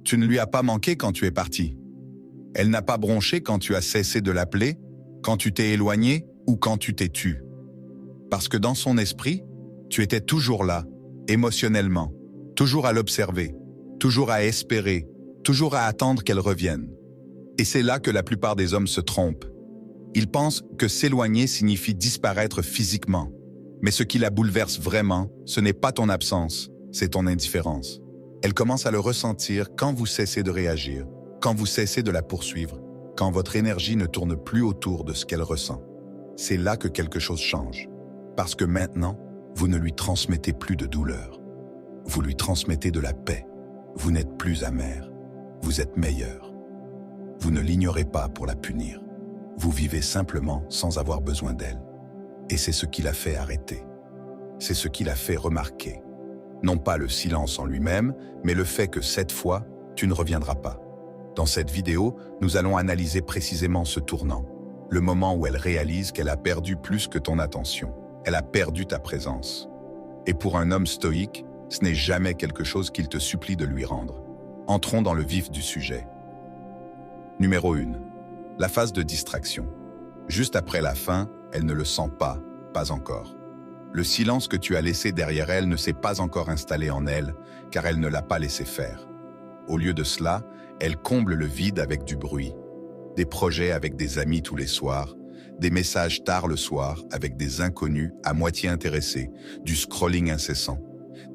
Tu ne lui as pas manqué quand tu es parti. Elle n'a pas bronché quand tu as cessé de l'appeler, quand tu t'es éloigné ou quand tu t'es tu. Parce que dans son esprit, tu étais toujours là, émotionnellement, toujours à l'observer, toujours à espérer, toujours à attendre qu'elle revienne. Et c'est là que la plupart des hommes se trompent. Ils pensent que s'éloigner signifie disparaître physiquement. Mais ce qui la bouleverse vraiment, ce n'est pas ton absence, c'est ton indifférence. Elle commence à le ressentir quand vous cessez de réagir, quand vous cessez de la poursuivre, quand votre énergie ne tourne plus autour de ce qu'elle ressent. C'est là que quelque chose change. Parce que maintenant, vous ne lui transmettez plus de douleur. Vous lui transmettez de la paix. Vous n'êtes plus amer. Vous êtes meilleur. Vous ne l'ignorez pas pour la punir. Vous vivez simplement sans avoir besoin d'elle. Et c'est ce qui l'a fait arrêter. C'est ce qui l'a fait remarquer. Non pas le silence en lui-même, mais le fait que cette fois, tu ne reviendras pas. Dans cette vidéo, nous allons analyser précisément ce tournant, le moment où elle réalise qu'elle a perdu plus que ton attention. Elle a perdu ta présence. Et pour un homme stoïque, ce n'est jamais quelque chose qu'il te supplie de lui rendre. Entrons dans le vif du sujet. Numéro 1. La phase de distraction. Juste après la fin, elle ne le sent pas encore. Le silence que tu as laissé derrière elle ne s'est pas encore installé en elle, car elle ne l'a pas laissé faire. Au lieu de cela, elle comble le vide avec du bruit, des projets avec des amis tous les soirs, des messages tard le soir avec des inconnus à moitié intéressés, du scrolling incessant,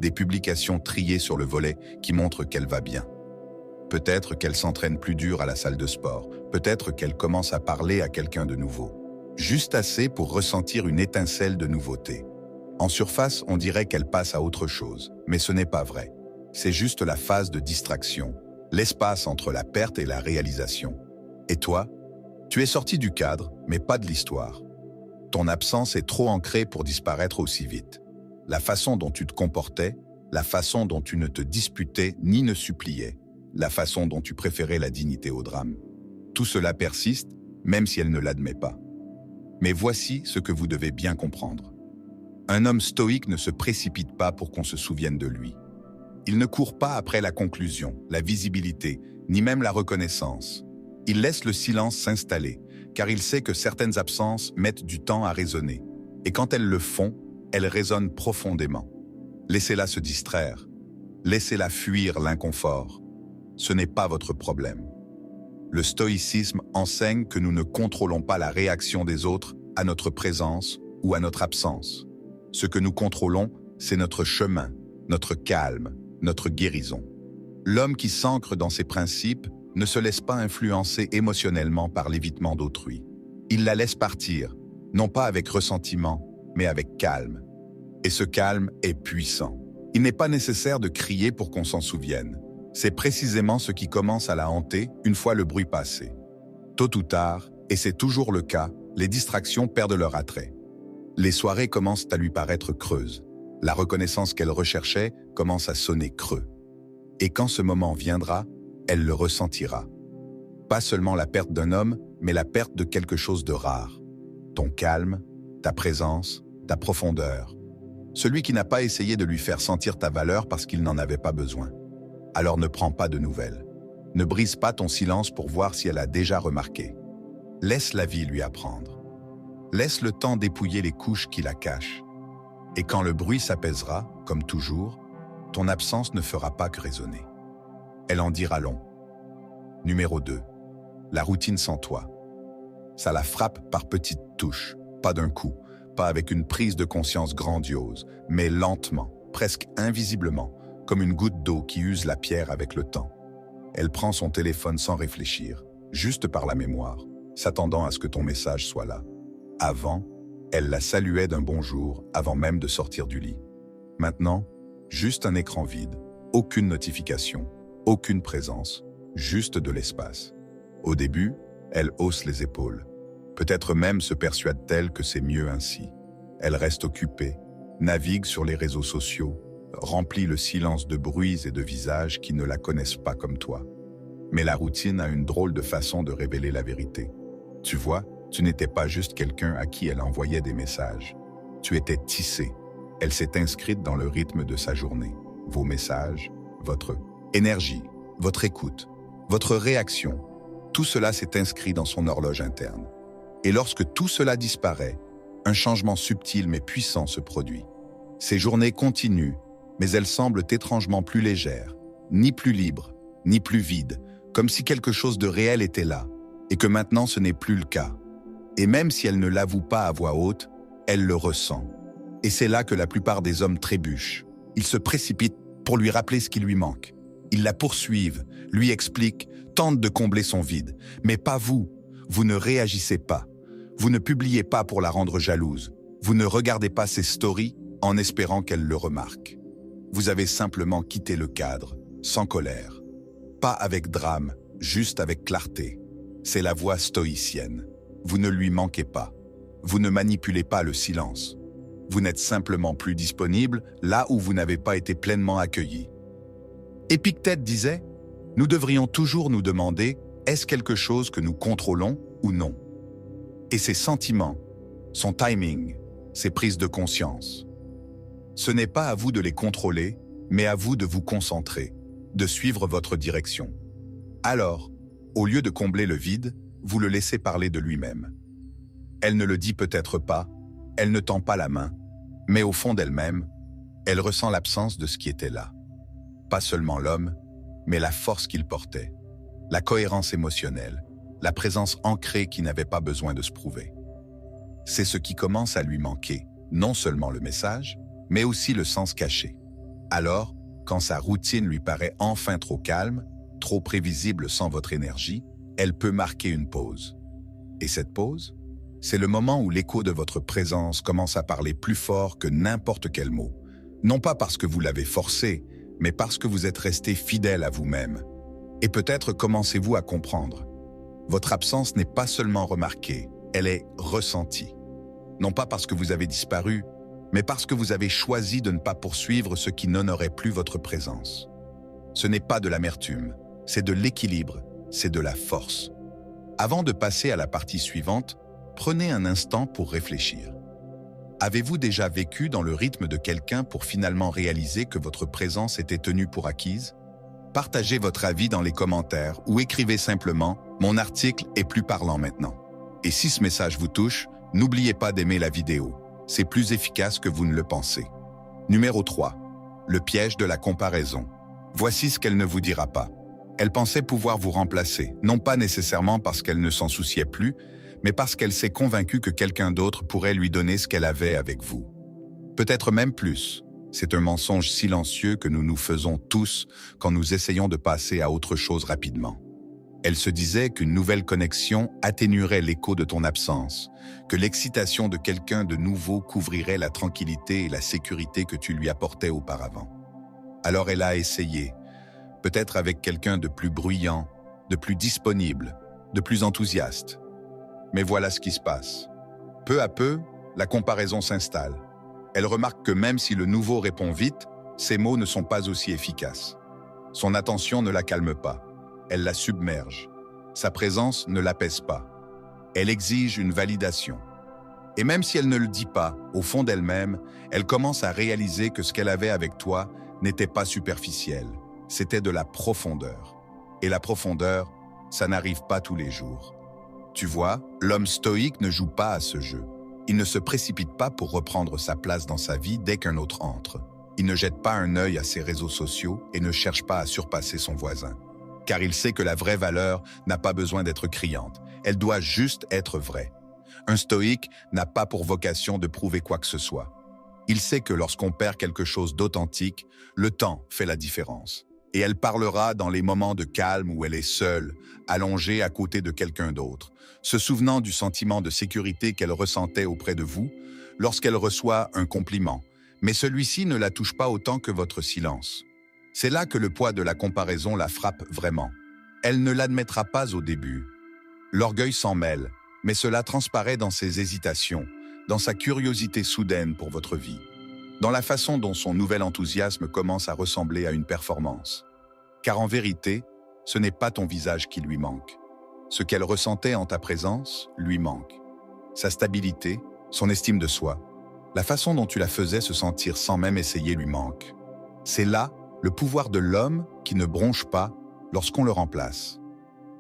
des publications triées sur le volet qui montrent qu'elle va bien. Peut-être qu'elle s'entraîne plus dur à la salle de sport, peut-être qu'elle commence à parler à quelqu'un de nouveau. Juste assez pour ressentir une étincelle de nouveauté. En surface, on dirait qu'elle passe à autre chose, mais ce n'est pas vrai. C'est juste la phase de distraction, l'espace entre la perte et la réalisation. Et toi? Tu es sorti du cadre, mais pas de l'histoire. Ton absence est trop ancrée pour disparaître aussi vite. La façon dont tu te comportais, la façon dont tu ne te disputais ni ne suppliais, la façon dont tu préférais la dignité au drame. Tout cela persiste, même si elle ne l'admet pas. Mais voici ce que vous devez bien comprendre. Un homme stoïque ne se précipite pas pour qu'on se souvienne de lui. Il ne court pas après la conclusion, la visibilité, ni même la reconnaissance. Il laisse le silence s'installer, car il sait que certaines absences mettent du temps à résonner. Et quand elles le font, elles résonnent profondément. Laissez-la se distraire. Laissez-la fuir l'inconfort. Ce n'est pas votre problème. Le stoïcisme enseigne que nous ne contrôlons pas la réaction des autres à notre présence ou à notre absence. Ce que nous contrôlons, c'est notre chemin, notre calme, notre guérison. L'homme qui s'ancre dans ses principes ne se laisse pas influencer émotionnellement par l'évitement d'autrui. Il la laisse partir, non pas avec ressentiment, mais avec calme. Et ce calme est puissant. Il n'est pas nécessaire de crier pour qu'on s'en souvienne. C'est précisément ce qui commence à la hanter une fois le bruit passé. Tôt ou tard, et c'est toujours le cas, les distractions perdent leur attrait. Les soirées commencent à lui paraître creuses. La reconnaissance qu'elle recherchait commence à sonner creux. Et quand ce moment viendra, elle le ressentira. Pas seulement la perte d'un homme, mais la perte de quelque chose de rare. Ton calme, ta présence, ta profondeur. Celui qui n'a pas essayé de lui faire sentir ta valeur parce qu'il n'en avait pas besoin. Alors ne prends pas de nouvelles. Ne brise pas ton silence pour voir si elle a déjà remarqué. Laisse la vie lui apprendre. Laisse le temps dépouiller les couches qui la cachent. Et quand le bruit s'apaisera, comme toujours, ton absence ne fera pas que résonner. Elle en dira long. Numéro 2. La routine sans toi. Ça la frappe par petites touches, pas d'un coup, pas avec une prise de conscience grandiose, mais lentement, presque invisiblement, comme une goutte d'eau qui use la pierre avec le temps. Elle prend son téléphone sans réfléchir, juste par la mémoire, s'attendant à ce que ton message soit là. Avant, elle la saluait d'un bonjour avant même de sortir du lit. Maintenant, juste un écran vide, aucune notification, aucune présence, juste de l'espace. Au début, elle hausse les épaules. Peut-être même se persuade-t-elle que c'est mieux ainsi. Elle reste occupée, navigue sur les réseaux sociaux, remplit le silence de bruits et de visages qui ne la connaissent pas comme toi. Mais la routine a une drôle de façon de révéler la vérité. Tu vois, tu n'étais pas juste quelqu'un à qui elle envoyait des messages. Tu étais tissé. Elle s'est inscrite dans le rythme de sa journée. Vos messages, votre énergie. votre écoute, votre réaction, tout cela s'est inscrit dans son horloge interne. Et lorsque tout cela disparaît, un changement subtil mais puissant se produit. Ces journées continuent, mais elles semblent étrangement plus légères, ni plus libres, ni plus vides, comme si quelque chose de réel était là, et que maintenant ce n'est plus le cas. Et même si elle ne l'avoue pas à voix haute, elle le ressent. Et c'est là que la plupart des hommes trébuchent. Ils se précipitent pour lui rappeler ce qui lui manque. Ils la poursuivent, lui expliquent, tentent de combler son vide. Mais pas vous. Vous ne réagissez pas. Vous ne publiez pas pour la rendre jalouse. Vous ne regardez pas ses stories en espérant qu'elle le remarque. Vous avez simplement quitté le cadre, sans colère. Pas avec drame, juste avec clarté. C'est la voie stoïcienne. Vous ne lui manquez pas. Vous ne manipulez pas le silence. Vous n'êtes simplement plus disponible là où vous n'avez pas été pleinement accueilli. Épictète disait, « Nous devrions toujours nous demander, est-ce quelque chose que nous contrôlons ou non ?» Et ses sentiments, son timing, ses prises de conscience. Ce n'est pas à vous de les contrôler, mais à vous de vous concentrer, de suivre votre direction. Alors, au lieu de combler le vide, vous le laissez parler de lui-même. Elle ne le dit peut-être pas, elle ne tend pas la main, mais au fond d'elle-même, elle ressent l'absence de ce qui était là. Pas seulement l'homme, mais la force qu'il portait, la cohérence émotionnelle, la présence ancrée qui n'avait pas besoin de se prouver. C'est ce qui commence à lui manquer, non seulement le message, mais aussi le sens caché. Alors, quand sa routine lui paraît enfin trop calme, trop prévisible sans votre énergie, elle peut marquer une pause. Et cette pause, c'est le moment où l'écho de votre présence commence à parler plus fort que n'importe quel mot. Non pas parce que vous l'avez forcé, mais parce que vous êtes resté fidèle à vous-même. Et peut-être commencez-vous à comprendre. Votre absence n'est pas seulement remarquée, elle est ressentie. Non pas parce que vous avez disparu, mais parce que vous avez choisi de ne pas poursuivre ce qui n'honorait plus votre présence. Ce n'est pas de l'amertume, c'est de l'équilibre, c'est de la force. Avant de passer à la partie suivante, prenez un instant pour réfléchir. Avez-vous déjà vécu dans le rythme de quelqu'un pour finalement réaliser que votre présence était tenue pour acquise? Partagez votre avis dans les commentaires ou écrivez simplement « Mon article est plus parlant maintenant ». Et si ce message vous touche, n'oubliez pas d'aimer la vidéo. C'est plus efficace que vous ne le pensez. Numéro 3. Le piège de la comparaison. Voici ce qu'elle ne vous dira pas. Elle pensait pouvoir vous remplacer, non pas nécessairement parce qu'elle ne s'en souciait plus, mais parce qu'elle s'est convaincue que quelqu'un d'autre pourrait lui donner ce qu'elle avait avec vous. Peut-être même plus. C'est un mensonge silencieux que nous nous faisons tous quand nous essayons de passer à autre chose rapidement. Elle se disait qu'une nouvelle connexion atténuerait l'écho de ton absence, que l'excitation de quelqu'un de nouveau couvrirait la tranquillité et la sécurité que tu lui apportais auparavant. Alors elle a essayé, peut-être avec quelqu'un de plus bruyant, de plus disponible, de plus enthousiaste. Mais voilà ce qui se passe. Peu à peu, la comparaison s'installe. Elle remarque que même si le nouveau répond vite, ses mots ne sont pas aussi efficaces. Son attention ne la calme pas. Elle la submerge. Sa présence ne l'apaise pas. Elle exige une validation. Et même si elle ne le dit pas, au fond d'elle-même, elle commence à réaliser que ce qu'elle avait avec toi n'était pas superficiel. C'était de la profondeur. Et la profondeur, ça n'arrive pas tous les jours. Tu vois, l'homme stoïque ne joue pas à ce jeu. Il ne se précipite pas pour reprendre sa place dans sa vie dès qu'un autre entre. Il ne jette pas un œil à ses réseaux sociaux et ne cherche pas à surpasser son voisin. Car il sait que la vraie valeur n'a pas besoin d'être criante. Elle doit juste être vraie. Un stoïque n'a pas pour vocation de prouver quoi que ce soit. Il sait que lorsqu'on perd quelque chose d'authentique, le temps fait la différence. Et elle parlera dans les moments de calme où elle est seule, allongée à côté de quelqu'un d'autre, se souvenant du sentiment de sécurité qu'elle ressentait auprès de vous lorsqu'elle reçoit un compliment. Mais celui-ci ne la touche pas autant que votre silence. C'est là que le poids de la comparaison la frappe vraiment. Elle ne l'admettra pas au début. L'orgueil s'en mêle, mais cela transparaît dans ses hésitations, dans sa curiosité soudaine pour votre vie, dans la façon dont son nouvel enthousiasme commence à ressembler à une performance. Car en vérité, ce n'est pas ton visage qui lui manque. Ce qu'elle ressentait en ta présence lui manque. Sa stabilité, son estime de soi, la façon dont tu la faisais se sentir sans même essayer lui manque. C'est là le pouvoir de l'homme qui ne bronche pas, lorsqu'on le remplace.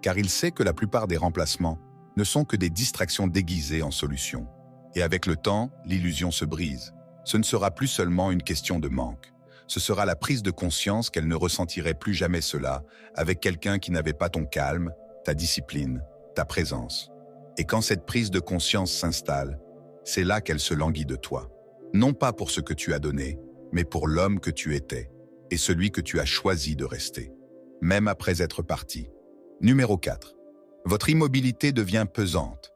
Car il sait que la plupart des remplacements ne sont que des distractions déguisées en solutions. Et avec le temps, l'illusion se brise. Ce ne sera plus seulement une question de manque. Ce sera la prise de conscience qu'elle ne ressentirait plus jamais cela avec quelqu'un qui n'avait pas ton calme, ta discipline, ta présence. Et quand cette prise de conscience s'installe, c'est là qu'elle se languit de toi. Non pas pour ce que tu as donné, mais pour l'homme que tu étais et celui que tu as choisi de rester, même après être parti. Numéro 4. Votre immobilité devient pesante.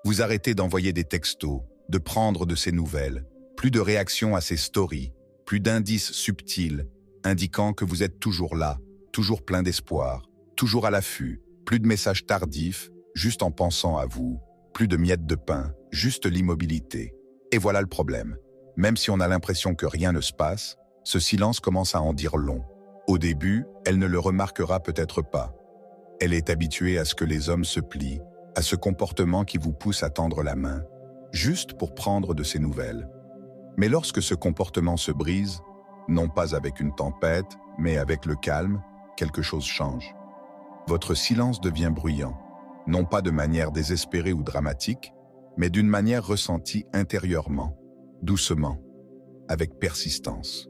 Vous arrêtez d'envoyer des textos, de prendre de ses nouvelles, plus de réactions à ses stories, plus d'indices subtils indiquant que vous êtes toujours là, toujours plein d'espoir, toujours à l'affût, plus de messages tardifs, juste en pensant à vous, plus de miettes de pain, juste l'immobilité. Et voilà le problème. Même si on a l'impression que rien ne se passe, ce silence commence à en dire long. Au début, elle ne le remarquera peut-être pas. Elle est habituée à ce que les hommes se plient, à ce comportement qui vous pousse à tendre la main, juste pour prendre de ses nouvelles. Mais lorsque ce comportement se brise, non pas avec une tempête, mais avec le calme, quelque chose change. Votre silence devient bruyant, non pas de manière désespérée ou dramatique, mais d'une manière ressentie intérieurement, doucement, avec persistance.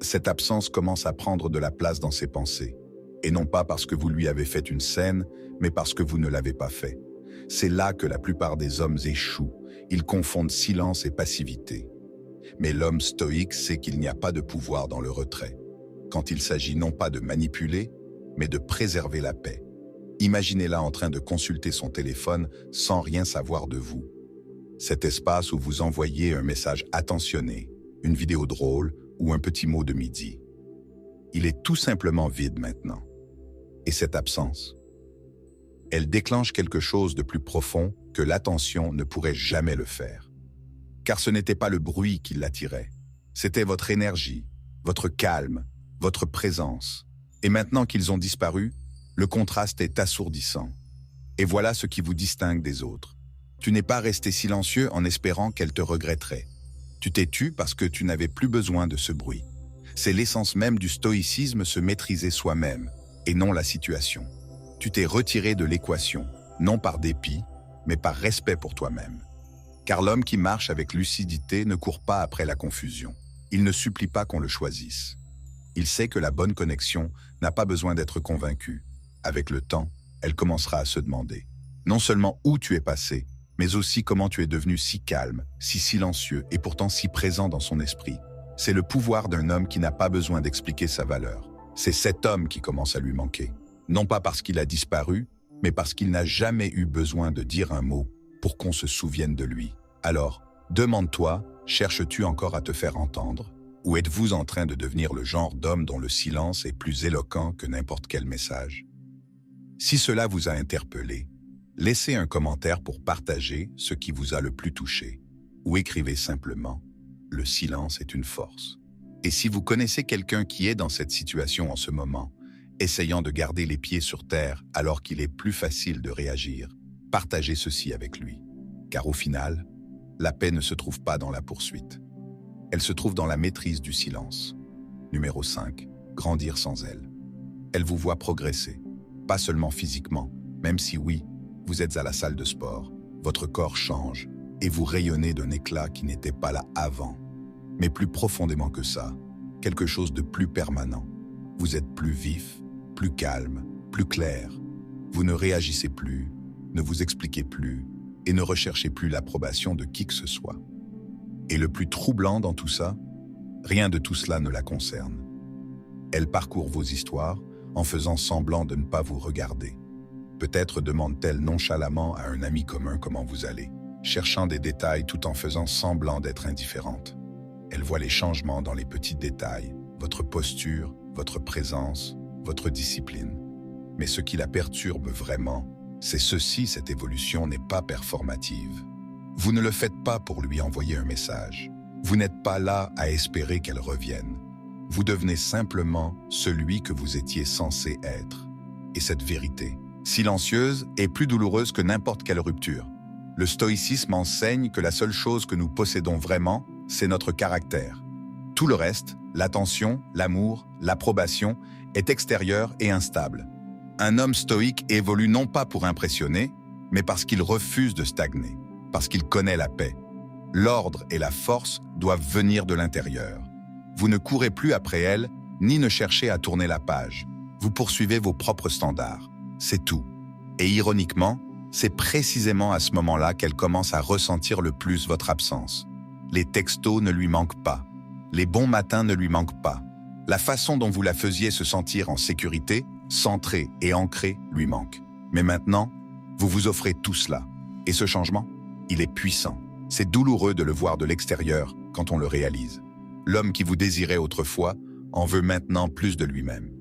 Cette absence commence à prendre de la place dans ses pensées, et non pas parce que vous lui avez fait une scène, mais parce que vous ne l'avez pas fait. C'est là que la plupart des hommes échouent, ils confondent silence et passivité. Mais l'homme stoïque sait qu'il n'y a pas de pouvoir dans le retrait, quand il s'agit non pas de manipuler, mais de préserver la paix. Imaginez-la en train de consulter son téléphone sans rien savoir de vous. Cet espace où vous envoyez un message attentionné, une vidéo drôle ou un petit mot de midi. Il est tout simplement vide maintenant. Et cette absence, elle déclenche quelque chose de plus profond que l'attention ne pourrait jamais le faire. Car ce n'était pas le bruit qui l'attirait, c'était votre énergie, votre calme, votre présence. Et maintenant qu'ils ont disparu, le contraste est assourdissant. Et voilà ce qui vous distingue des autres. Tu n'es pas resté silencieux en espérant qu'elle te regretterait. Tu t'es tu parce que tu n'avais plus besoin de ce bruit. C'est l'essence même du stoïcisme, se maîtriser soi-même, et non la situation. Tu t'es retiré de l'équation, non par dépit, mais par respect pour toi-même. Car l'homme qui marche avec lucidité ne court pas après la confusion. Il ne supplie pas qu'on le choisisse. Il sait que la bonne connexion n'a pas besoin d'être convaincue. Avec le temps, elle commencera à se demander non seulement où tu es passé, mais aussi comment tu es devenu si calme, si silencieux et pourtant si présent dans son esprit. C'est le pouvoir d'un homme qui n'a pas besoin d'expliquer sa valeur. C'est cet homme qui commence à lui manquer. Non pas parce qu'il a disparu, mais parce qu'il n'a jamais eu besoin de dire un mot pour qu'on se souvienne de lui. Alors, demande-toi, cherches-tu encore à te faire entendre? Ou êtes-vous en train de devenir le genre d'homme dont le silence est plus éloquent que n'importe quel message? Si cela vous a interpellé, laissez un commentaire pour partager ce qui vous a le plus touché. Ou écrivez simplement « Le silence est une force ». Et si vous connaissez quelqu'un qui est dans cette situation en ce moment, essayant de garder les pieds sur terre alors qu'il est plus facile de réagir, partagez ceci avec lui. Car au final, la paix ne se trouve pas dans la poursuite. Elle se trouve dans la maîtrise du silence. Numéro 5. Grandir sans elle. Elle vous voit progresser, pas seulement physiquement, même si oui, vous êtes à la salle de sport, votre corps change et vous rayonnez d'un éclat qui n'était pas là avant. Mais plus profondément que ça, quelque chose de plus permanent. Vous êtes plus vif, plus calme, plus clair. Vous ne réagissez plus, ne vous expliquez plus et ne recherchez plus l'approbation de qui que ce soit. Et le plus troublant dans tout ça, rien de tout cela ne la concerne. Elle parcourt vos histoires en faisant semblant de ne pas vous regarder. Peut-être demande-t-elle nonchalamment à un ami commun comment vous allez, cherchant des détails tout en faisant semblant d'être indifférente. Elle voit les changements dans les petits détails, votre posture, votre présence, votre discipline. Mais ce qui la perturbe vraiment, c'est ceci, cette évolution n'est pas performative. Vous ne le faites pas pour lui envoyer un message. Vous n'êtes pas là à espérer qu'elle revienne. Vous devenez simplement celui que vous étiez censé être. Et cette vérité, silencieuse, est plus douloureuse que n'importe quelle rupture. Le stoïcisme enseigne que la seule chose que nous possédons vraiment, c'est notre caractère. Tout le reste, l'attention, l'amour, l'approbation, est extérieur et instable. Un homme stoïque évolue non pas pour impressionner, mais parce qu'il refuse de stagner, parce qu'il connaît la paix. L'ordre et la force doivent venir de l'intérieur. Vous ne courez plus après elle, ni ne cherchez à tourner la page. Vous poursuivez vos propres standards. C'est tout. Et ironiquement, c'est précisément à ce moment-là qu'elle commence à ressentir le plus votre absence. Les textos ne lui manquent pas. Les bons matins ne lui manquent pas. La façon dont vous la faisiez se sentir en sécurité, centrée et ancrée, lui manque. Mais maintenant, vous vous offrez tout cela. Et ce changement, il est puissant. C'est douloureux de le voir de l'extérieur quand on le réalise. L'homme qui vous désirait autrefois en veut maintenant plus de lui-même.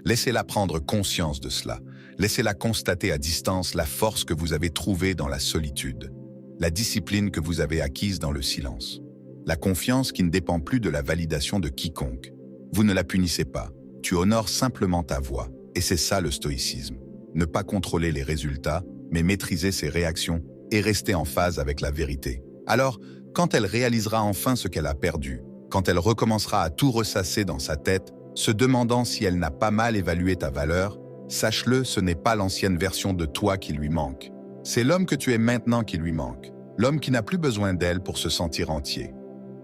Laissez-la prendre conscience de cela. Laissez-la constater à distance la force que vous avez trouvée dans la solitude, la discipline que vous avez acquise dans le silence, la confiance qui ne dépend plus de la validation de quiconque. Vous ne la punissez pas, tu honores simplement ta voix. Et c'est ça le stoïcisme. Ne pas contrôler les résultats, mais maîtriser ses réactions et rester en phase avec la vérité. Alors, quand elle réalisera enfin ce qu'elle a perdu, quand elle recommencera à tout ressasser dans sa tête, se demandant si elle n'a pas mal évalué ta valeur, sache-le, ce n'est pas l'ancienne version de toi qui lui manque. C'est l'homme que tu es maintenant qui lui manque. L'homme qui n'a plus besoin d'elle pour se sentir entier.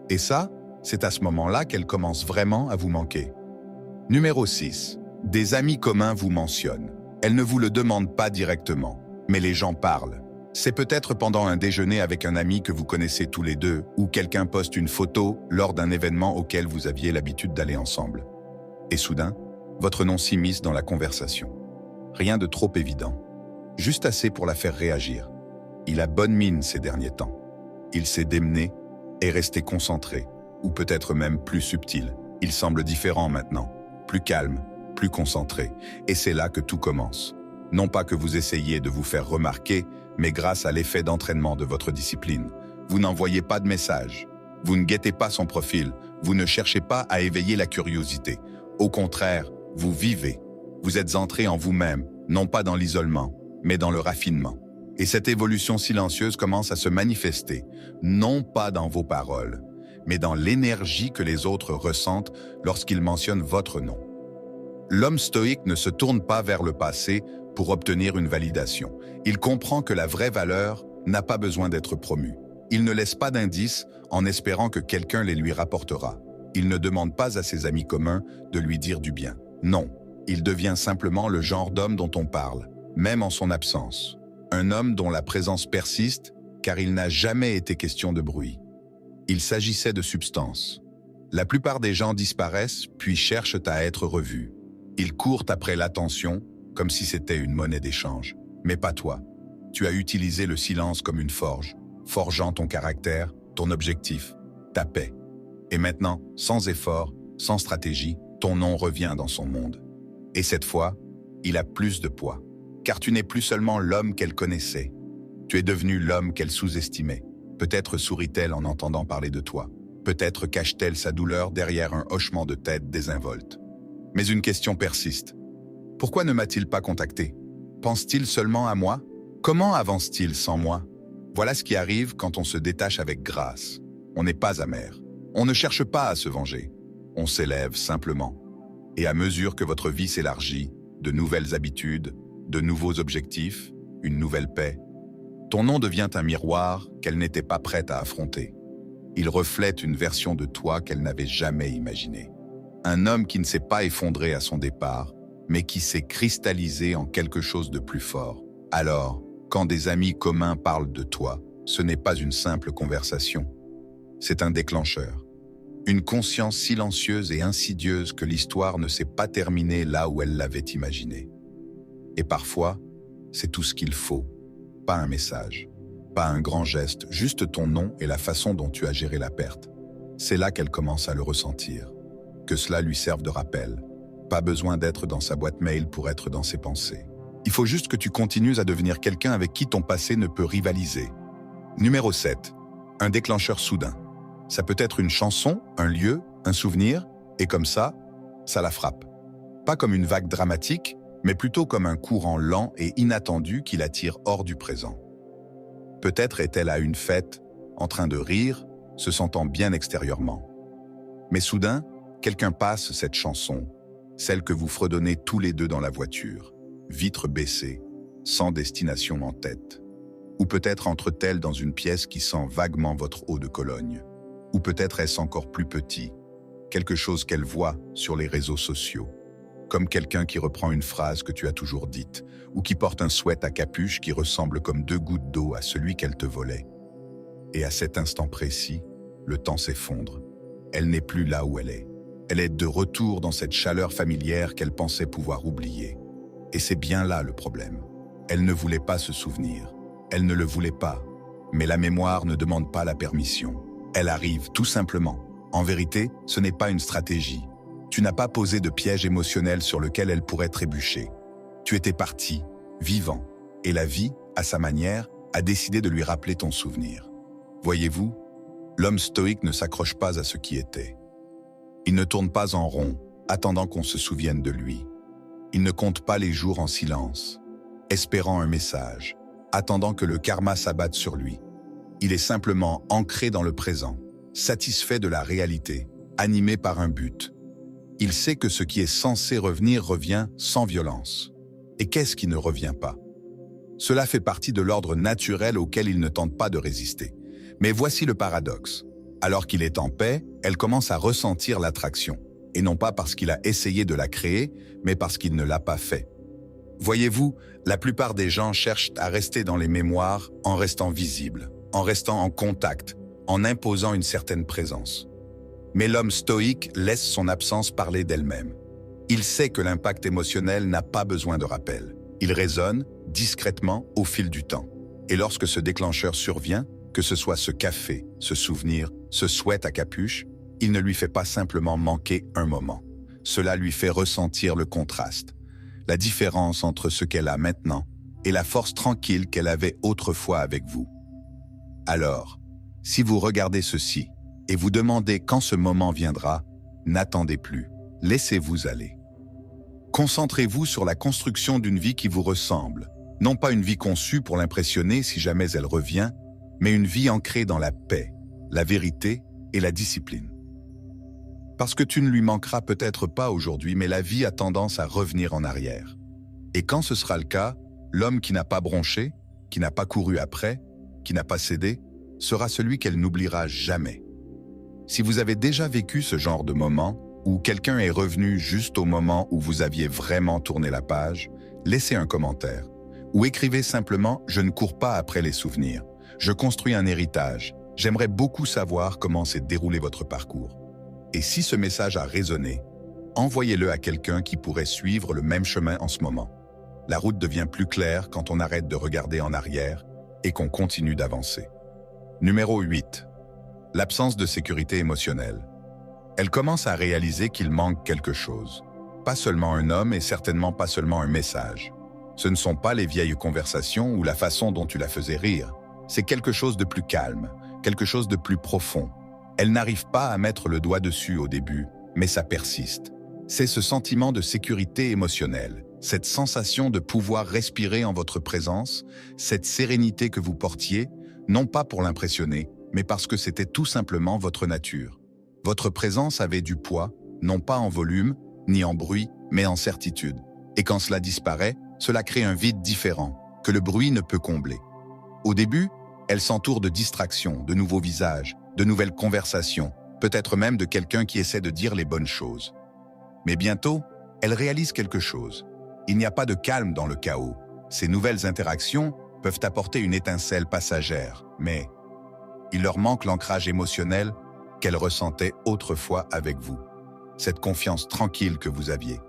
Et ça, c'est à ce moment-là qu'elle commence vraiment à vous manquer. Numéro 6. Des amis communs vous mentionnent. Elles ne vous le demandent pas directement, mais les gens parlent. C'est peut-être pendant un déjeuner avec un ami que vous connaissez tous les deux, ou quelqu'un poste une photo lors d'un événement auquel vous aviez l'habitude d'aller ensemble. Et soudain, votre nom s'immisce dans la conversation. Rien de trop évident, juste assez pour la faire réagir. Il a bonne mine ces derniers temps. Il s'est démené et resté concentré, ou peut-être même plus subtil. Il semble différent maintenant, plus calme, plus concentré. Et c'est là que tout commence. Non pas que vous essayiez de vous faire remarquer, mais grâce à l'effet d'entraînement de votre discipline. Vous n'envoyez pas de message. Vous ne guettez pas son profil. Vous ne cherchez pas à éveiller la curiosité. Au contraire, vous vivez. Vous êtes entré en vous-même, non pas dans l'isolement, mais dans le raffinement. Et cette évolution silencieuse commence à se manifester, non pas dans vos paroles, mais dans l'énergie que les autres ressentent lorsqu'ils mentionnent votre nom. L'homme stoïque ne se tourne pas vers le passé pour obtenir une validation. Il comprend que la vraie valeur n'a pas besoin d'être promue. Il ne laisse pas d'indices en espérant que quelqu'un les lui rapportera. Il ne demande pas à ses amis communs de lui dire du bien. Non, il devient simplement le genre d'homme dont on parle, même en son absence. Un homme dont la présence persiste, car il n'a jamais été question de bruit. Il s'agissait de substance. La plupart des gens disparaissent, puis cherchent à être revus. Ils courent après l'attention, comme si c'était une monnaie d'échange. Mais pas toi. Tu as utilisé le silence comme une forge, forgeant ton caractère, ton objectif, ta paix. Et maintenant, sans effort, sans stratégie, ton nom revient dans son monde. Et cette fois, il a plus de poids. Car tu n'es plus seulement l'homme qu'elle connaissait. Tu es devenu l'homme qu'elle sous-estimait. Peut-être sourit-elle en entendant parler de toi. Peut-être cache-t-elle sa douleur derrière un hochement de tête désinvolte. Mais une question persiste. Pourquoi ne m'a-t-il pas contacté? Pense-t-il seulement à moi? Comment avance-t-il sans moi? Voilà ce qui arrive quand on se détache avec grâce. On n'est pas amer. On ne cherche pas à se venger. On s'élève simplement. Et à mesure que votre vie s'élargit, de nouvelles habitudes, de nouveaux objectifs, une nouvelle paix, ton nom devient un miroir qu'elle n'était pas prête à affronter. Il reflète une version de toi qu'elle n'avait jamais imaginée. Un homme qui ne s'est pas effondré à son départ, mais qui s'est cristallisé en quelque chose de plus fort. Alors, quand des amis communs parlent de toi, ce n'est pas une simple conversation. C'est un déclencheur. Une conscience silencieuse et insidieuse que l'histoire ne s'est pas terminée là où elle l'avait imaginée. Et parfois, c'est tout ce qu'il faut. Pas un message, pas un grand geste, juste ton nom et la façon dont tu as géré la perte. C'est là qu'elle commence à le ressentir. Que cela lui serve de rappel. Pas besoin d'être dans sa boîte mail pour être dans ses pensées. Il faut juste que tu continues à devenir quelqu'un avec qui ton passé ne peut rivaliser. Numéro 7. Un déclencheur soudain. Ça peut être une chanson, un lieu, un souvenir, et comme ça la frappe. Pas comme une vague dramatique, mais plutôt comme un courant lent et inattendu qui l'attire hors du présent. Peut-être est-elle à une fête, en train de rire, se sentant bien extérieurement. Mais soudain, quelqu'un passe cette chanson, celle que vous fredonnez tous les deux dans la voiture. vitres baissées, sans destination en tête. Ou peut-être entre-t-elle dans une pièce qui sent vaguement votre eau de Cologne. Ou peut-être est-ce encore plus petit, quelque chose qu'elle voit sur les réseaux sociaux. Comme quelqu'un qui reprend une phrase que tu as toujours dite, ou qui porte un sweat à capuche qui ressemble comme 2 gouttes d'eau à celui qu'elle te volait. Et à cet instant précis, le temps s'effondre. Elle n'est plus là où elle est. Elle est de retour dans cette chaleur familière qu'elle pensait pouvoir oublier. Et c'est bien là le problème. Elle ne voulait pas se souvenir. Elle ne le voulait pas. Mais la mémoire ne demande pas la permission. Elle arrive tout simplement. En vérité, ce n'est pas une stratégie. Tu n'as pas posé de piège émotionnel sur lequel elle pourrait trébucher. Tu étais parti, vivant, et la vie, à sa manière, a décidé de lui rappeler ton souvenir. Voyez-vous, l'homme stoïque ne s'accroche pas à ce qui était. Il ne tourne pas en rond, attendant qu'on se souvienne de lui. Il ne compte pas les jours en silence, espérant un message, attendant que le karma s'abatte sur lui. Il est simplement ancré dans le présent, satisfait de la réalité, animé par un but. Il sait que ce qui est censé revenir revient sans violence. Et qu'est-ce qui ne revient pas? Cela fait partie de l'ordre naturel auquel il ne tente pas de résister. Mais voici le paradoxe. Alors qu'il est en paix, elle commence à ressentir l'attraction. Et non pas parce qu'il a essayé de la créer, mais parce qu'il ne l'a pas fait. Voyez-vous, la plupart des gens cherchent à rester dans les mémoires en restant visibles, en restant en contact, en imposant une certaine présence. Mais l'homme stoïque laisse son absence parler d'elle-même. Il sait que l'impact émotionnel n'a pas besoin de rappel. Il résonne discrètement au fil du temps. Et lorsque ce déclencheur survient, que ce soit ce café, ce souvenir, ce sweat à capuche, il ne lui fait pas simplement manquer un moment. Cela lui fait ressentir le contraste, la différence entre ce qu'elle a maintenant et la force tranquille qu'elle avait autrefois avec vous. Alors, si vous regardez ceci et vous demandez quand ce moment viendra, n'attendez plus, laissez-vous aller. Concentrez-vous sur la construction d'une vie qui vous ressemble, non pas une vie conçue pour l'impressionner si jamais elle revient, mais une vie ancrée dans la paix, la vérité et la discipline. Parce que tu ne lui manqueras peut-être pas aujourd'hui, mais la vie a tendance à revenir en arrière. Et quand ce sera le cas, l'homme qui n'a pas bronché, qui n'a pas couru après, qui n'a pas cédé, sera celui qu'elle n'oubliera jamais. Si vous avez déjà vécu ce genre de moment, où quelqu'un est revenu juste au moment où vous aviez vraiment tourné la page, laissez un commentaire. Ou écrivez simplement « Je ne cours pas après les souvenirs. Je construis un héritage. J'aimerais beaucoup savoir comment s'est déroulé votre parcours. » Et si ce message a résonné, envoyez-le à quelqu'un qui pourrait suivre le même chemin en ce moment. La route devient plus claire quand on arrête de regarder en arrière et qu'on continue d'avancer. Numéro 8. L'absence de sécurité émotionnelle. Elle commence à réaliser qu'il manque quelque chose. Pas seulement un homme et certainement pas seulement un message. Ce ne sont pas les vieilles conversations ou la façon dont tu la faisais rire. C'est quelque chose de plus calme, quelque chose de plus profond. Elle n'arrive pas à mettre le doigt dessus au début, mais ça persiste. C'est ce sentiment de sécurité émotionnelle, cette sensation de pouvoir respirer en votre présence, cette sérénité que vous portiez, non pas pour l'impressionner, mais parce que c'était tout simplement votre nature. Votre présence avait du poids, non pas en volume, ni en bruit, mais en certitude. Et quand cela disparaît, cela crée un vide différent, que le bruit ne peut combler. Au début, elle s'entoure de distractions, de nouveaux visages, de nouvelles conversations, peut-être même de quelqu'un qui essaie de dire les bonnes choses. Mais bientôt, elle réalise quelque chose. Il n'y a pas de calme dans le chaos. Ces nouvelles interactions peuvent apporter une étincelle passagère, mais il leur manque l'ancrage émotionnel qu'elle ressentait autrefois avec vous. Cette confiance tranquille que vous aviez.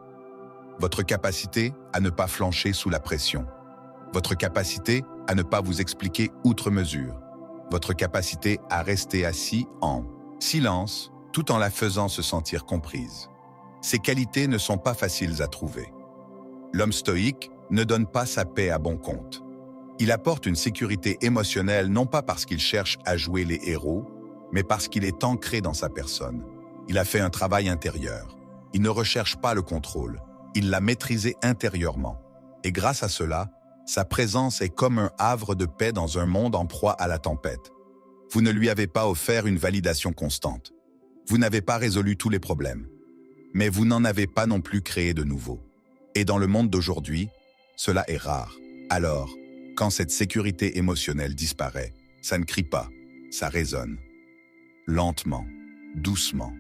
Votre capacité à ne pas flancher sous la pression. Votre capacité à ne pas vous expliquer outre mesure. Votre capacité à rester assis en silence tout en la faisant se sentir comprise. Ces qualités ne sont pas faciles à trouver. L'homme stoïque ne donne pas sa paix à bon compte. Il apporte une sécurité émotionnelle non pas parce qu'il cherche à jouer les héros, mais parce qu'il est ancré dans sa personne. Il a fait un travail intérieur. Il ne recherche pas le contrôle. Il l'a maîtrisé intérieurement. Et grâce à cela, sa présence est comme un havre de paix dans un monde en proie à la tempête. Vous ne lui avez pas offert une validation constante. Vous n'avez pas résolu tous les problèmes. Mais vous n'en avez pas non plus créé de nouveaux. Et dans le monde d'aujourd'hui, cela est rare. Alors, quand cette sécurité émotionnelle disparaît, ça ne crie pas, ça résonne. Lentement, doucement.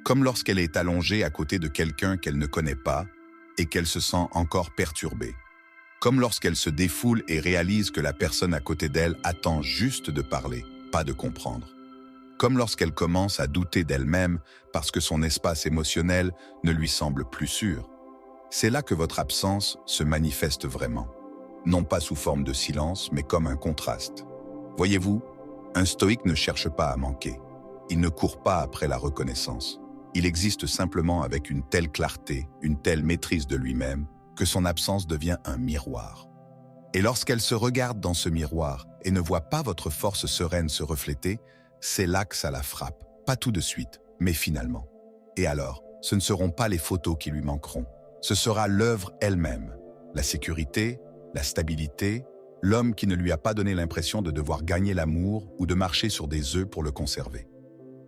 Comme lorsqu'elle est allongée à côté de quelqu'un qu'elle ne connaît pas et qu'elle se sent encore perturbée. Comme lorsqu'elle se défoule et réalise que la personne à côté d'elle attend juste de parler, pas de comprendre. Comme lorsqu'elle commence à douter d'elle-même parce que son espace émotionnel ne lui semble plus sûr. C'est là que votre absence se manifeste vraiment. Non pas sous forme de silence, mais comme un contraste. Voyez-vous, un stoïque ne cherche pas à manquer. Il ne court pas après la reconnaissance. Il existe simplement avec une telle clarté, une telle maîtrise de lui-même, que son absence devient un miroir. Et lorsqu'elle se regarde dans ce miroir et ne voit pas votre force sereine se refléter, c'est là que ça la frappe. Pas tout de suite, mais finalement. Et alors, ce ne seront pas les photos qui lui manqueront. Ce sera l'œuvre elle-même. La sécurité, la stabilité, l'homme qui ne lui a pas donné l'impression de devoir gagner l'amour ou de marcher sur des œufs pour le conserver.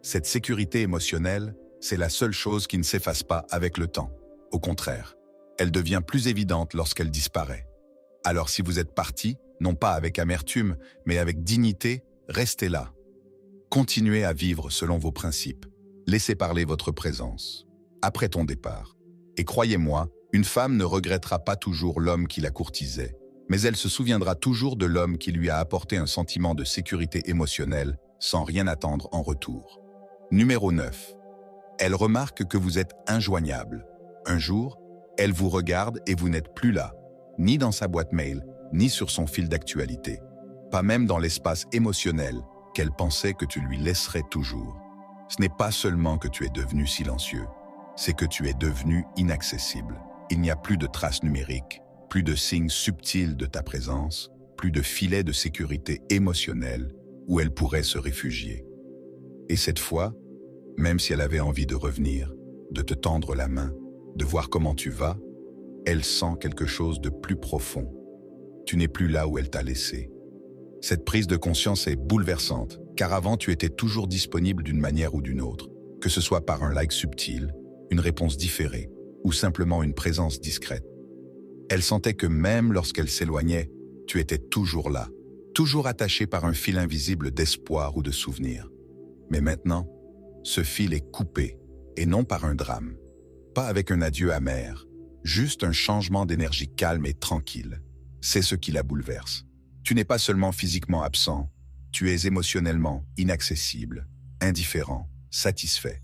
Cette sécurité émotionnelle, c'est la seule chose qui ne s'efface pas avec le temps. Au contraire, elle devient plus évidente lorsqu'elle disparaît. Alors si vous êtes parti, non pas avec amertume, mais avec dignité, restez là. Continuez à vivre selon vos principes. Laissez parler votre présence. Après ton départ. Et croyez-moi, une femme ne regrettera pas toujours l'homme qui la courtisait, mais elle se souviendra toujours de l'homme qui lui a apporté un sentiment de sécurité émotionnelle sans rien attendre en retour. Numéro 9. Elle remarque que vous êtes injoignable. Un jour, elle vous regarde et vous n'êtes plus là, ni dans sa boîte mail, ni sur son fil d'actualité. Pas même dans l'espace émotionnel qu'elle pensait que tu lui laisserais toujours. Ce n'est pas seulement que tu es devenu silencieux, c'est que tu es devenu inaccessible. Il n'y a plus de traces numériques, plus de signes subtils de ta présence, plus de filet de sécurité émotionnelle où elle pourrait se réfugier. Et cette fois, même si elle avait envie de revenir, de te tendre la main, de voir comment tu vas, elle sent quelque chose de plus profond. Tu n'es plus là où elle t'a laissé. Cette prise de conscience est bouleversante, car avant tu étais toujours disponible d'une manière ou d'une autre, que ce soit par un like subtil, une réponse différée, ou simplement une présence discrète. Elle sentait que même lorsqu'elle s'éloignait, tu étais toujours là, toujours attaché par un fil invisible d'espoir ou de souvenir. Mais maintenant, ce fil est coupé, et non par un drame, pas avec un adieu amer, juste un changement d'énergie calme et tranquille. C'est ce qui la bouleverse. Tu n'es pas seulement physiquement absent, tu es émotionnellement inaccessible, indifférent, satisfait.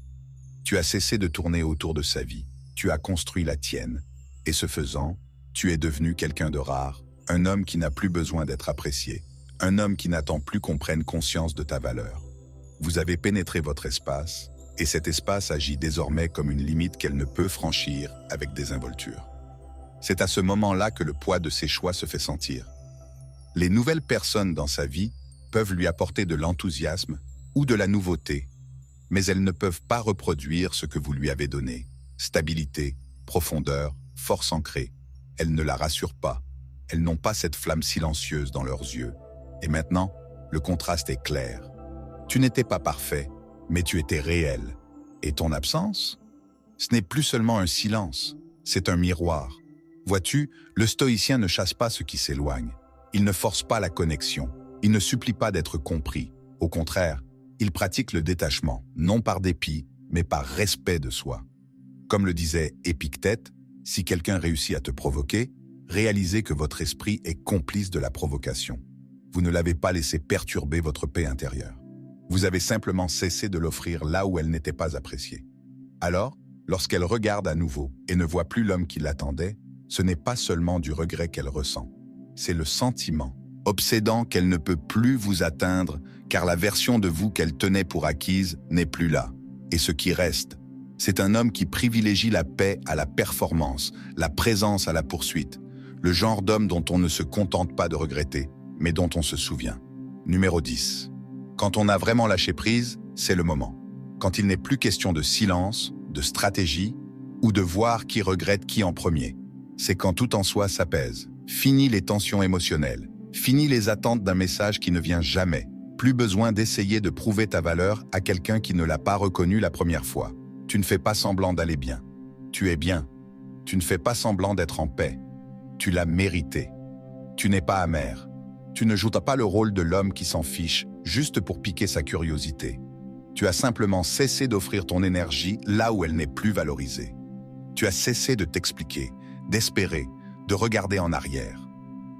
Tu as cessé de tourner autour de sa vie, tu as construit la tienne, et ce faisant, tu es devenu quelqu'un de rare, un homme qui n'a plus besoin d'être apprécié, un homme qui n'attend plus qu'on prenne conscience de ta valeur. Vous avez pénétré votre espace, et cet espace agit désormais comme une limite qu'elle ne peut franchir avec désinvolture. C'est à ce moment-là que le poids de ses choix se fait sentir. Les nouvelles personnes dans sa vie peuvent lui apporter de l'enthousiasme ou de la nouveauté, mais elles ne peuvent pas reproduire ce que vous lui avez donné. Stabilité, profondeur, force ancrée. Elles ne la rassurent pas. Elles n'ont pas cette flamme silencieuse dans leurs yeux. Et maintenant, le contraste est clair. Tu n'étais pas parfait, mais tu étais réel. Et ton absence? Ce n'est plus seulement un silence, c'est un miroir. Vois-tu, le stoïcien ne chasse pas ce qui s'éloigne. Il ne force pas la connexion. Il ne supplie pas d'être compris. Au contraire, il pratique le détachement, non par dépit, mais par respect de soi. Comme le disait Épictète, si quelqu'un réussit à te provoquer, réalisez que votre esprit est complice de la provocation. Vous ne l'avez pas laissé perturber votre paix intérieure. Vous avez simplement cessé de l'offrir là où elle n'était pas appréciée. Alors, lorsqu'elle regarde à nouveau et ne voit plus l'homme qui l'attendait, ce n'est pas seulement du regret qu'elle ressent. C'est le sentiment, obsédant qu'elle ne peut plus vous atteindre, car la version de vous qu'elle tenait pour acquise n'est plus là. Et ce qui reste, c'est un homme qui privilégie la paix à la performance, la présence à la poursuite, le genre d'homme dont on ne se contente pas de regretter, mais dont on se souvient. Numéro 10. Quand on a vraiment lâché prise, c'est le moment. Quand il n'est plus question de silence, de stratégie, ou de voir qui regrette qui en premier. C'est quand tout en soi s'apaise. Fini les tensions émotionnelles. Fini les attentes d'un message qui ne vient jamais. Plus besoin d'essayer de prouver ta valeur à quelqu'un qui ne l'a pas reconnu la première fois. Tu ne fais pas semblant d'aller bien. Tu es bien. Tu ne fais pas semblant d'être en paix. Tu l'as mérité. Tu n'es pas amer. Tu ne joues pas le rôle de l'homme qui s'en fiche juste pour piquer sa curiosité. Tu as simplement cessé d'offrir ton énergie là où elle n'est plus valorisée. Tu as cessé de t'expliquer, d'espérer, de regarder en arrière.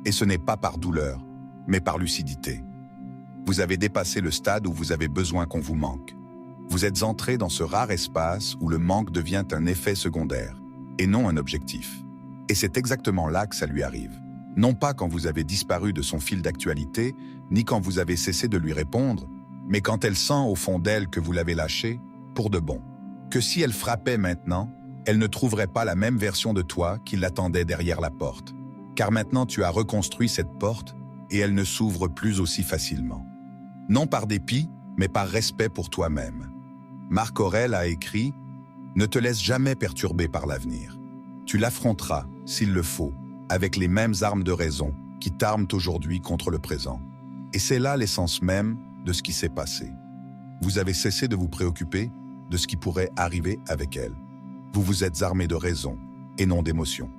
Et ce n'est pas par douleur, mais par lucidité. Vous avez dépassé le stade où vous avez besoin qu'on vous manque. Vous êtes entré dans ce rare espace où le manque devient un effet secondaire, et non un objectif. Et c'est exactement là que ça lui arrive. Non pas quand vous avez disparu de son fil d'actualité, ni quand vous avez cessé de lui répondre, mais quand elle sent au fond d'elle que vous l'avez lâchée, pour de bon. Que si elle frappait maintenant, elle ne trouverait pas la même version de toi qui l'attendait derrière la porte. Car maintenant tu as reconstruit cette porte et elle ne s'ouvre plus aussi facilement. Non par dépit, mais par respect pour toi-même. Marc Aurèle a écrit « Ne te laisse jamais perturber par l'avenir. Tu l'affronteras, s'il le faut, avec les mêmes armes de raison qui t'arment aujourd'hui contre le présent. » Et c'est là l'essence même de ce qui s'est passé. Vous avez cessé de vous préoccuper de ce qui pourrait arriver avec elle. Vous vous êtes armé de raison et non d'émotion.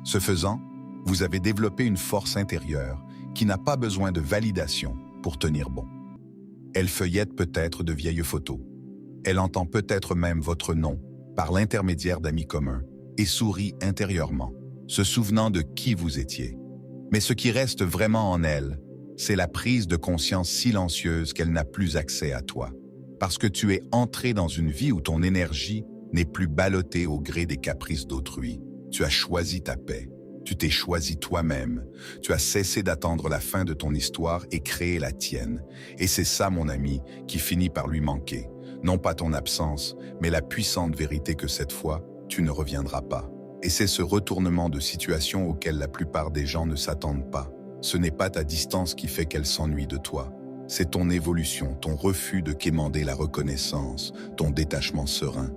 Ce faisant, vous avez développé une force intérieure qui n'a pas besoin de validation pour tenir bon. Elle feuillette peut-être de vieilles photos. Elle entend peut-être même votre nom par l'intermédiaire d'amis communs et sourit intérieurement, se souvenant de qui vous étiez. Mais ce qui reste vraiment en elle, c'est la prise de conscience silencieuse qu'elle n'a plus accès à toi. Parce que tu es entré dans une vie où ton énergie n'est plus ballottée au gré des caprices d'autrui. Tu as choisi ta paix. Tu t'es choisi toi-même. Tu as cessé d'attendre la fin de ton histoire et créé la tienne. Et c'est ça, mon ami, qui finit par lui manquer. Non pas ton absence, mais la puissante vérité que cette fois, tu ne reviendras pas. Et c'est ce retournement de situation auquel la plupart des gens ne s'attendent pas. Ce n'est pas ta distance qui fait qu'elle s'ennuie de toi. C'est ton évolution, ton refus de quémander la reconnaissance, ton détachement serein.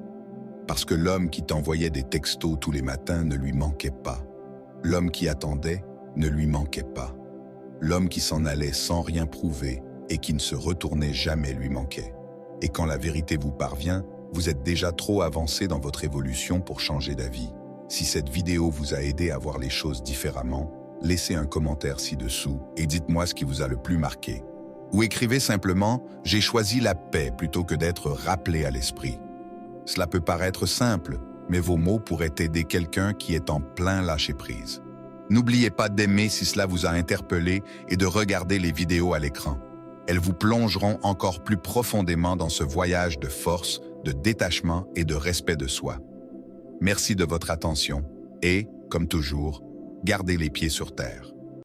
Parce que l'homme qui t'envoyait des textos tous les matins ne lui manquait pas. L'homme qui attendait ne lui manquait pas. L'homme qui s'en allait sans rien prouver et qui ne se retournait jamais lui manquait. Et quand la vérité vous parvient, vous êtes déjà trop avancé dans votre évolution pour changer d'avis. Si cette vidéo vous a aidé à voir les choses différemment, laissez un commentaire ci-dessous et dites-moi ce qui vous a le plus marqué. Ou écrivez simplement « J'ai choisi la paix » plutôt que d'être rappelé à l'esprit. Cela peut paraître simple, mais vos mots pourraient aider quelqu'un qui est en plein lâcher-prise. N'oubliez pas d'aimer si cela vous a interpellé et de regarder les vidéos à l'écran. Elles vous plongeront encore plus profondément dans ce voyage de force, de détachement et de respect de soi. Merci de votre attention et, comme toujours, gardez les pieds sur terre.